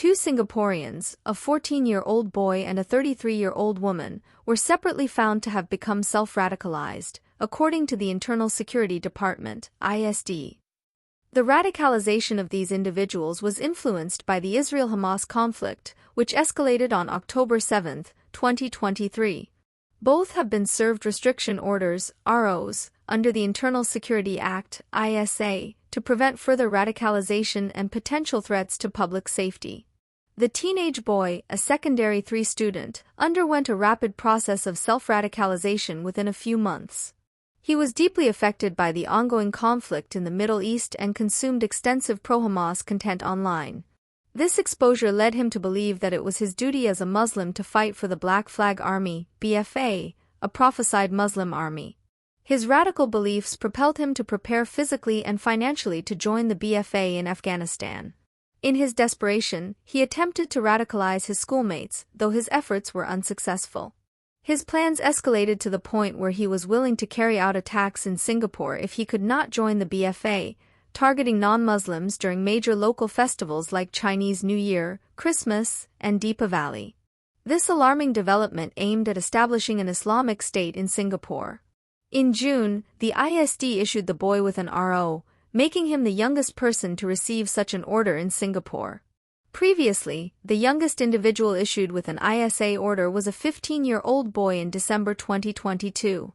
two Singaporeans, a 14-year-old boy and a 33-year-old woman, were separately found to have become self-radicalized, according to the Internal Security Department, ISD. The radicalization of these individuals was influenced by the Israel-Hamas conflict, which escalated on October 7, 2023. Both have been served restriction orders, ROs, under the Internal Security Act, ISA, to prevent further radicalization and potential threats to public safety. The teenage boy, a secondary 3 student, underwent a rapid process of self-radicalization within a few months. He was deeply affected by the ongoing conflict in the Middle East and consumed extensive pro-Hamas content online. This exposure led him to believe that it was his duty as a Muslim to fight for the Black Flag Army, BFA, a prophesied Muslim army. His radical beliefs propelled him to prepare physically and financially to join the BFA in Afghanistan. In his desperation, he attempted to radicalize his schoolmates, though his efforts were unsuccessful. His plans escalated to the point where he was willing to carry out attacks in Singapore if he could not join the BFA, targeting non-Muslims during major local festivals like Chinese New Year, Christmas, and Deepavali. This alarming development aimed at establishing an Islamic State in Singapore. In June, the ISD issued the boy with an RO, making him the youngest person to receive such an order in Singapore. Previously, the youngest individual issued with an ISA order was a 15-year-old boy in December 2022.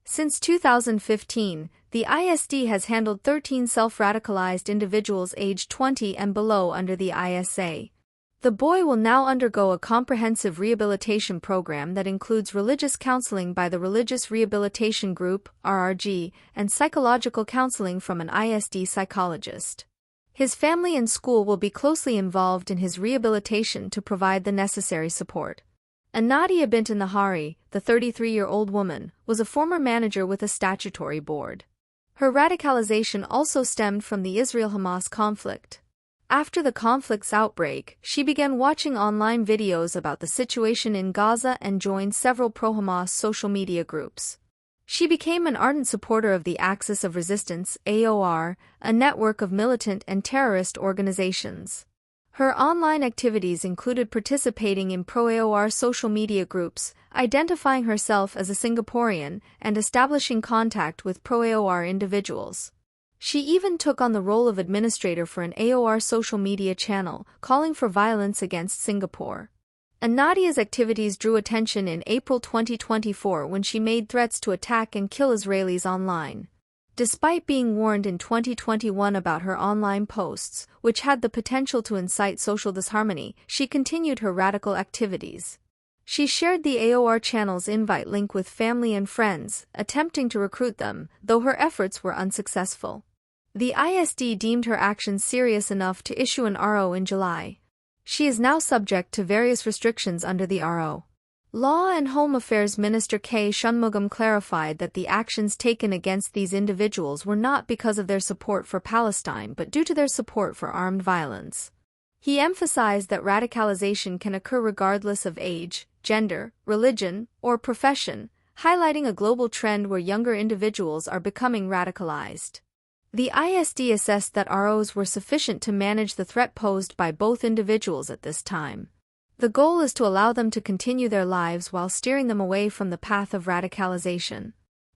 Since 2015, the ISD has handled 13 self-radicalized individuals aged 20 and below under the ISA. The boy will now undergo a comprehensive rehabilitation program that includes religious counseling by the Religious Rehabilitation Group, RRG, and psychological counseling from an ISD psychologist. His family and school will be closely involved in his rehabilitation to provide the necessary support. Nadia bint Nahari, the 33-year-old woman, was a former manager with a statutory board. Her radicalization also stemmed from the Israel-Hamas conflict. After the conflict's outbreak, she began watching online videos about the situation in Gaza and joined several pro-Hamas social media groups. She became an ardent supporter of the Axis of Resistance, AOR, a network of militant and terrorist organizations. Her online activities included participating in pro-AOR social media groups, identifying herself as a Singaporean, and establishing contact with pro-AOR individuals. She even took on the role of administrator for an AOR social media channel, calling for violence against Singapore. Nadia's activities drew attention in April 2024 when she made threats to attack and kill Israelis online. Despite being warned in 2021 about her online posts, which had the potential to incite social disharmony, she continued her radical activities. She shared the AOR channel's invite link with family and friends, attempting to recruit them, though her efforts were unsuccessful. The ISD deemed her actions serious enough to issue an RO in July. She is now subject to various restrictions under the RO. Law and Home Affairs Minister K. Shanmugam clarified that the actions taken against these individuals were not because of their support for Palestine but due to their support for armed violence. He emphasized that radicalization can occur regardless of age, gender, religion, or profession, highlighting a global trend where younger individuals are becoming radicalized. The ISD assessed that ROs were sufficient to manage the threat posed by both individuals at this time. The goal is to allow them to continue their lives while steering them away from the path of radicalization.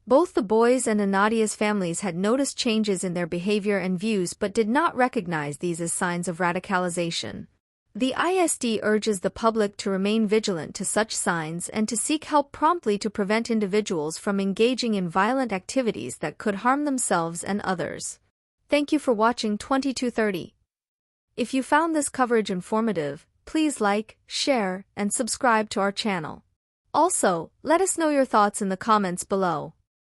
Both the boys and Nadia's families had noticed changes in their behavior and views but did not recognize these as signs of radicalization. The ISD urges the public to remain vigilant to such signs and to seek help promptly to prevent individuals from engaging in violent activities that could harm themselves and others. Thank you for watching 2230. If you found this coverage informative, please like, share, and subscribe to our channel. Also, let us know your thoughts in the comments below.